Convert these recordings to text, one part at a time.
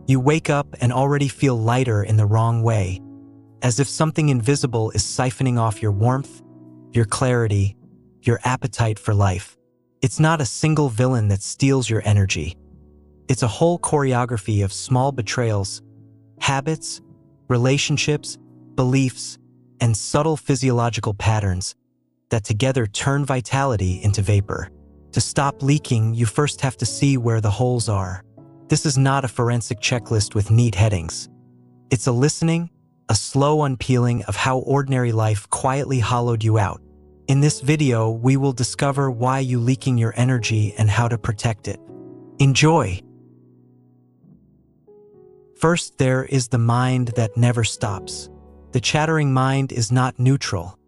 You wake up and already feel lighter in the wrong way, as if something invisible is siphoning off your warmth, your clarity, your appetite for life. It's not a single villain that steals your energy. It's a whole choreography of small betrayals, habits, relationships, beliefs, and subtle physiological patterns that together turn vitality into vapor. To stop leaking, you first have to see where the holes are. This is not a forensic checklist with neat headings. It's a listening, a slow unpeeling of how ordinary life quietly hollowed you out. In this video, we will discover why you're leaking your energy and how to protect it. Enjoy! First, there is the mind that never stops. The chattering mind is not neutral.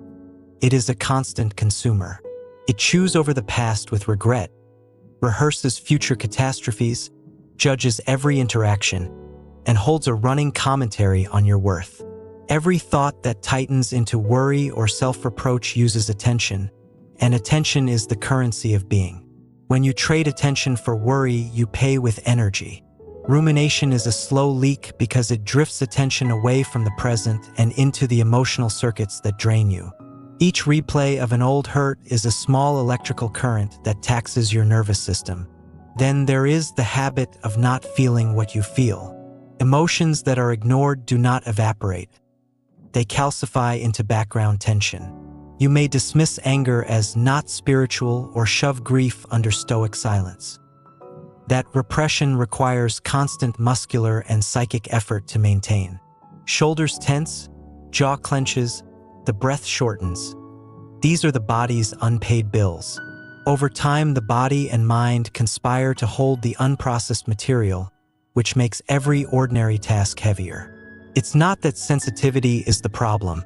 It is a constant consumer. It chews over the past with regret, rehearses future catastrophes, judges every interaction, and holds a running commentary on your worth. Every thought that tightens into worry or self-reproach uses attention, and attention is the currency of being. When you trade attention for worry, you pay with energy. Rumination is a slow leak because it drifts attention away from the present and into the emotional circuits that drain you. Each replay of an old hurt is a small electrical current that taxes your nervous system. Then there is the habit of not feeling what you feel. Emotions that are ignored do not evaporate. They calcify into background tension. You may dismiss anger as not spiritual or shove grief under stoic silence. That repression requires constant muscular and psychic effort to maintain. Shoulders tense, jaw clenches, the breath shortens. These are the body's unpaid bills. Over time, the body and mind conspire to hold the unprocessed material, which makes every ordinary task heavier. It's not that sensitivity is the problem.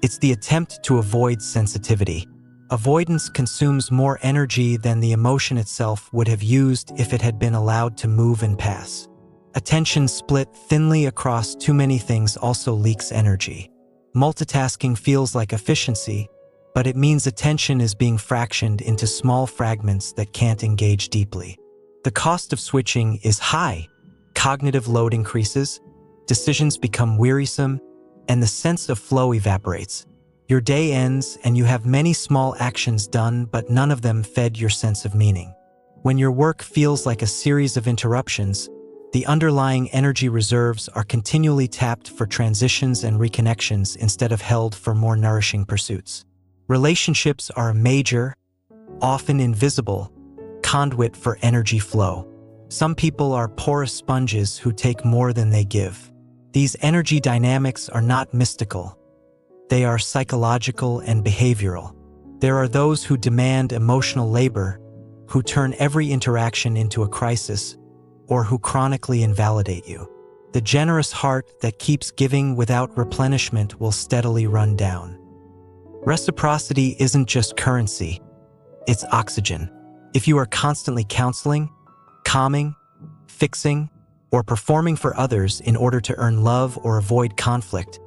It's the attempt to avoid sensitivity. Avoidance consumes more energy than the emotion itself would have used if it had been allowed to move and pass. Attention split thinly across too many things also leaks energy. Multitasking feels like efficiency, but it means attention is being fractioned into small fragments that can't engage deeply. The cost of switching is high. Cognitive load increases, decisions become wearisome, and the sense of flow evaporates. Your day ends and you have many small actions done, but none of them fed your sense of meaning. When your work feels like a series of interruptions, the underlying energy reserves are continually tapped for transitions and reconnections instead of held for more nourishing pursuits. Relationships are a major, often invisible, conduit for energy flow. Some people are porous sponges who take more than they give. These energy dynamics are not mystical. They are psychological and behavioral. There are those who demand emotional labor, who turn every interaction into a crisis, or who chronically invalidate you. The generous heart that keeps giving without replenishment will steadily run down. Reciprocity isn't just currency, it's oxygen. If you are constantly counseling, calming, fixing, or performing for others in order to earn love or avoid conflict,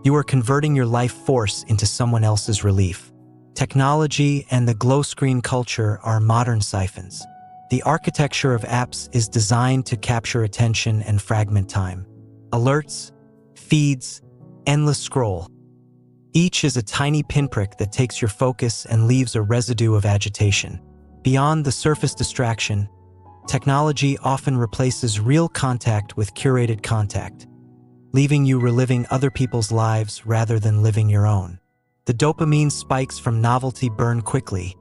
you are converting your life force into someone else's relief. Technology and the glow screen culture are modern siphons. The architecture of apps is designed to capture attention and fragment time. Alerts, feeds, endless scroll. Each is a tiny pinprick that takes your focus and leaves a residue of agitation. Beyond the surface distraction, technology often replaces real contact with curated contact, leaving you reliving other people's lives rather than living your own. The dopamine spikes from novelty burn quickly.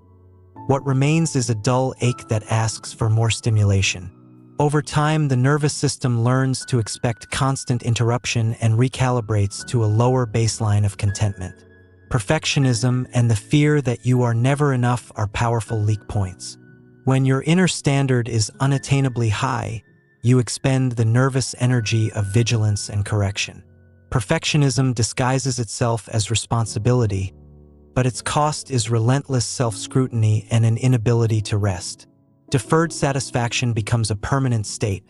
What remains is a dull ache that asks for more stimulation. Over time, the nervous system learns to expect constant interruption and recalibrates to a lower baseline of contentment. Perfectionism and the fear that you are never enough are powerful leak points. When your inner standard is unattainably high, you expend the nervous energy of vigilance and correction. Perfectionism disguises itself as responsibility, but its cost is relentless self-scrutiny and an inability to rest. Deferred satisfaction becomes a permanent state.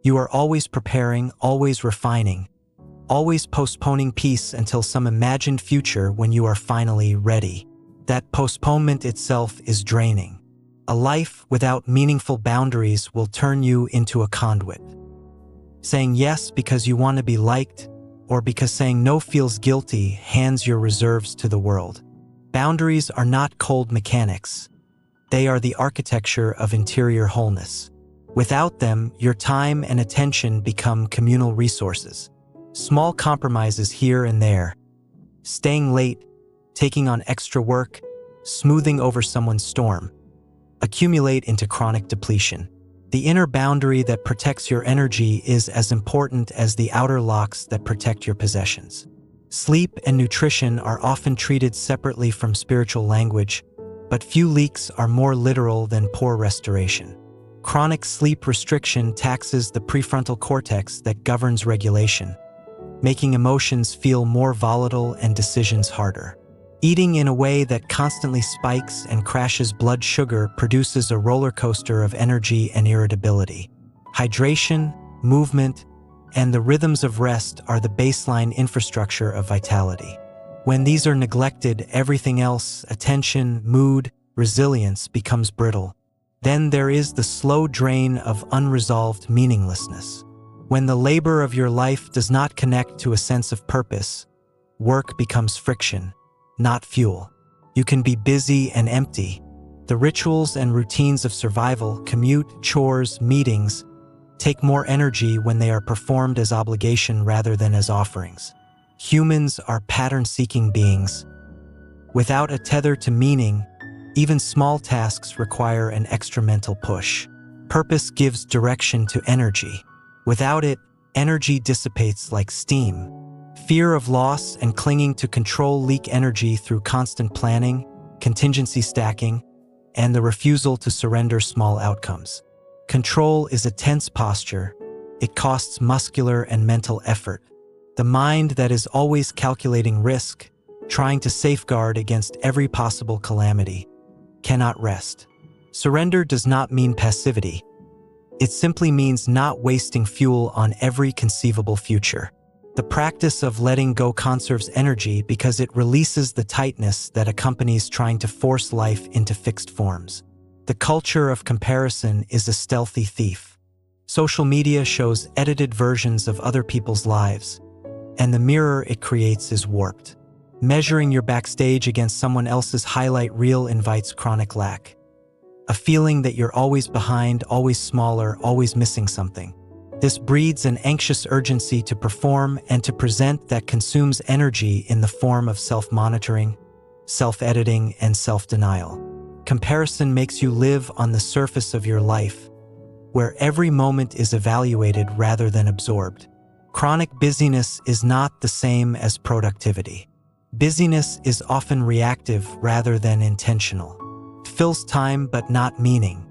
You are always preparing, always refining, always postponing peace until some imagined future when you are finally ready. That postponement itself is draining. A life without meaningful boundaries will turn you into a conduit. saying yes because you want to be liked, or because saying no feels guilty hands your reserves to the world. Boundaries are not cold mechanics. They are the architecture of interior wholeness. Without them, your time and attention become communal resources. Small compromises here and there, staying late, taking on extra work, smoothing over someone's storm, accumulate into chronic depletion. The inner boundary that protects your energy is as important as the outer locks that protect your possessions. Sleep and nutrition are often treated separately from spiritual language, but few leaks are more literal than poor restoration. Chronic sleep restriction taxes the prefrontal cortex that governs regulation, making emotions feel more volatile and decisions harder. Eating in a way that constantly spikes and crashes blood sugar produces a roller coaster of energy and irritability. Hydration, movement, and the rhythms of rest are the baseline infrastructure of vitality. When these are neglected, everything else, attention, mood, resilience, becomes brittle. Then there is the slow drain of unresolved meaninglessness. When the labor of your life does not connect to a sense of purpose, work becomes friction, not fuel. You can be busy and empty. The rituals and routines of survival, commute, chores, meetings, take more energy when they are performed as obligation rather than as offerings. Humans are pattern-seeking beings. Without a tether to meaning, even small tasks require an extra mental push. Purpose gives direction to energy. Without it, energy dissipates like steam. Fear of loss and clinging to control leak energy through constant planning, contingency stacking, and the refusal to surrender small outcomes. Control is a tense posture. It costs muscular and mental effort. The mind that is always calculating risk, trying to safeguard against every possible calamity, cannot rest. Surrender does not mean passivity. It simply means not wasting fuel on every conceivable future. The practice of letting go conserves energy because it releases the tightness that accompanies trying to force life into fixed forms. The culture of comparison is a stealthy thief. Social media shows edited versions of other people's lives, and the mirror it creates is warped. Measuring your backstage against someone else's highlight reel invites chronic lack. A feeling that you're always behind, always smaller, always missing something. This breeds an anxious urgency to perform and to present that consumes energy in the form of self-monitoring, self-editing, and self-denial. Comparison makes you live on the surface of your life, where every moment is evaluated rather than absorbed. Chronic busyness is not the same as productivity. Busyness is often reactive rather than intentional. It fills time but not meaning.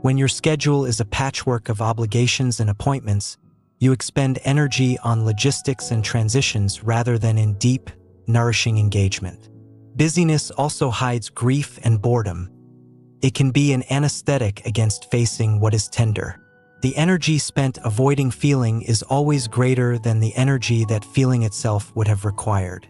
When your schedule is a patchwork of obligations and appointments, you expend energy on logistics and transitions rather than in deep, nourishing engagement. Busyness also hides grief and boredom. It can be an anesthetic against facing what is tender. The energy spent avoiding feeling is always greater than the energy that feeling itself would have required.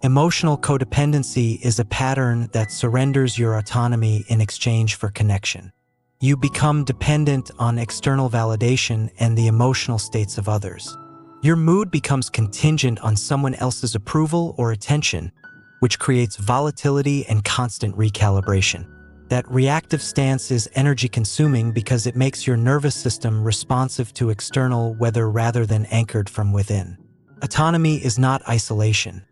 Emotional codependency is a pattern that surrenders your autonomy in exchange for connection. You become dependent on external validation and the emotional states of others. Your mood becomes contingent on someone else's approval or attention, which creates volatility and constant recalibration. That reactive stance is energy-consuming because it makes your nervous system responsive to external weather rather than anchored from within. Autonomy is not isolation.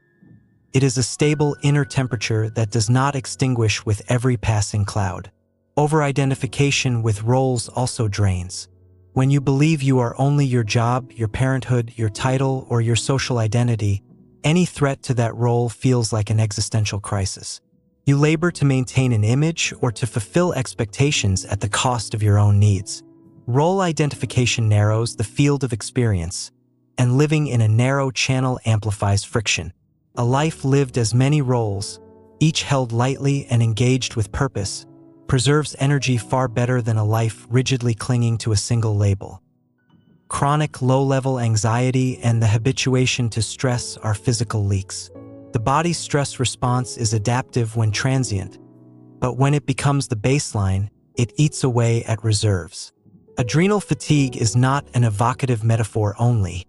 It is a stable inner temperature that does not extinguish with every passing cloud. Over-identification with roles also drains. When you believe you are only your job, your parenthood, your title, or your social identity, any threat to that role feels like an existential crisis. You labor to maintain an image or to fulfill expectations at the cost of your own needs. Role identification narrows the field of experience, and living in a narrow channel amplifies friction. A life lived as many roles, each held lightly and engaged with purpose, preserves energy far better than a life rigidly clinging to a single label. Chronic low-level anxiety and the habituation to stress are physical leaks. The body's stress response is adaptive when transient, but when it becomes the baseline, it eats away at reserves. Adrenal fatigue is not an evocative metaphor only.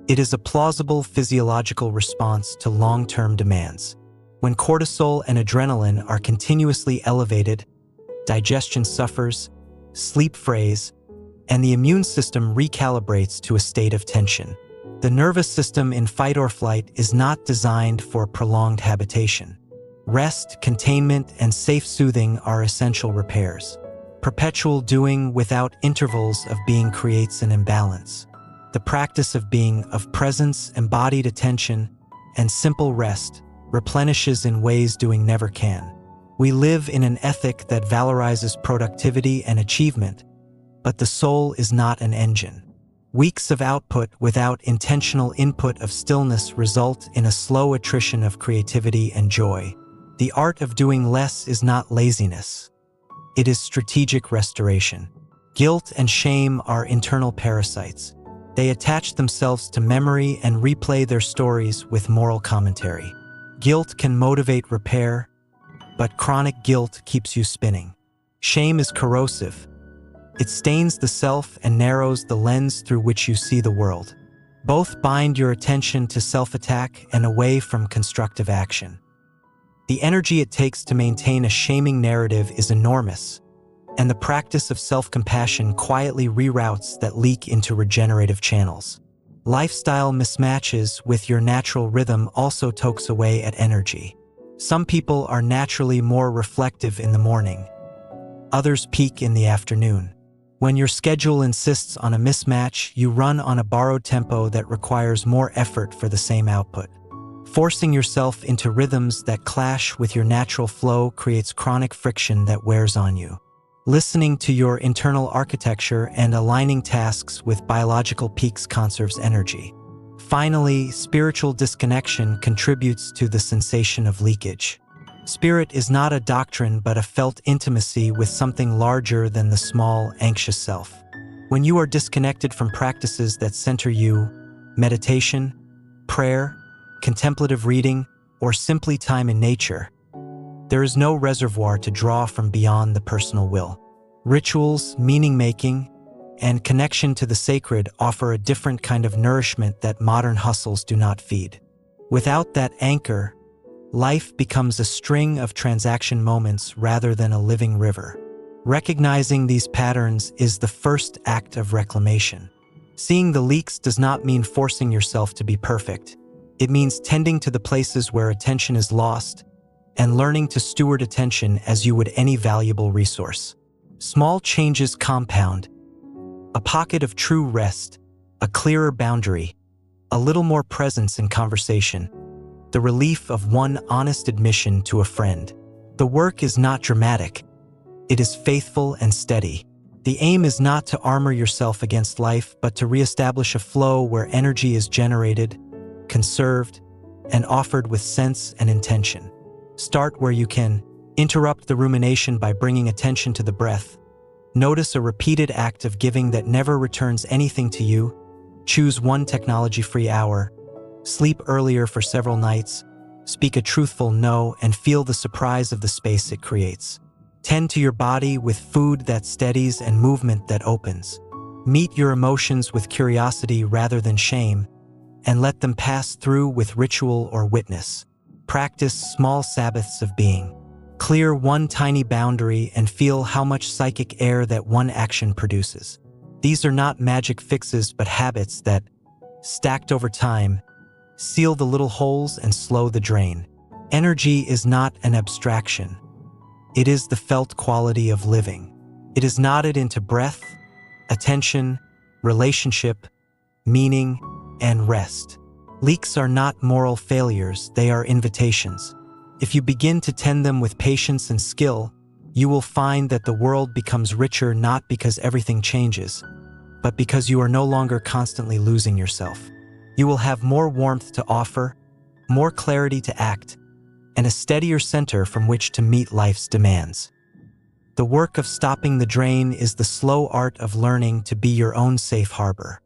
It is a plausible physiological response to long-term demands. When cortisol and adrenaline are continuously elevated, digestion suffers, sleep frays, and the immune system recalibrates to a state of tension. The nervous system in fight or flight is not designed for prolonged habitation. Rest, containment, and safe soothing are essential repairs. Perpetual doing without intervals of being creates an imbalance. The practice of being, of presence, embodied attention, and simple rest replenishes in ways doing never can. We live in an ethic that valorizes productivity and achievement, but the soul is not an engine. Weeks of output without intentional input of stillness result in a slow attrition of creativity and joy. The art of doing less is not laziness. It is strategic restoration. Guilt and shame are internal parasites. They attach themselves to memory and replay their stories with moral commentary. Guilt can motivate repair, but chronic guilt keeps you spinning. Shame is corrosive. It stains the self and narrows the lens through which you see the world. Both bind your attention to self-attack and away from constructive action. The energy it takes to maintain a shaming narrative is enormous, and the practice of self-compassion quietly reroutes that leak into regenerative channels. Lifestyle mismatches with your natural rhythm also tokes away at energy. Some people are naturally more reflective in the morning. Others peak in the afternoon. When your schedule insists on a mismatch, you run on a borrowed tempo that requires more effort for the same output. Forcing yourself into rhythms that clash with your natural flow creates chronic friction that wears on you. Listening to your internal architecture and aligning tasks with biological peaks conserves energy. Finally, spiritual disconnection contributes to the sensation of leakage. Spirit is not a doctrine but a felt intimacy with something larger than the small, anxious self. When you are disconnected from practices that center you, meditation, prayer, contemplative reading, or simply time in nature, there is no reservoir to draw from beyond the personal will. Rituals, meaning-making, and connection to the sacred offer a different kind of nourishment that modern hustles do not feed. Without that anchor, life becomes a string of transaction moments rather than a living river. Recognizing these patterns is the first act of reclamation. Seeing the leaks does not mean forcing yourself to be perfect. It means tending to the places where attention is lost and learning to steward attention as you would any valuable resource. Small changes compound. A pocket of true rest, a clearer boundary, a little more presence in conversation, the relief of one honest admission to a friend. The work is not dramatic. It is faithful and steady. The aim is not to armor yourself against life, but to reestablish a flow where energy is generated, conserved, and offered with sense and intention. Start where you can. Interrupt the rumination by bringing attention to the breath. Notice a repeated act of giving that never returns anything to you. Choose one technology-free hour. Sleep earlier for several nights. Speak a truthful no and feel the surprise of the space it creates. Tend to your body with food that steadies and movement that opens. Meet your emotions with curiosity rather than shame, and let them pass through with ritual or witness. Practice small Sabbaths of being. Clear one tiny boundary and feel how much psychic air that one action produces. These are not magic fixes but habits that, stacked over time, seal the little holes and slow the drain. Energy is not an abstraction. It is the felt quality of living. It is knotted into breath, attention, relationship, meaning, and rest. Leaks are not moral failures, they are invitations. If you begin to tend them with patience and skill, you will find that the world becomes richer not because everything changes, but because you are no longer constantly losing yourself. You will have more warmth to offer, more clarity to act, and a steadier center from which to meet life's demands. The work of stopping the drain is the slow art of learning to be your own safe harbor.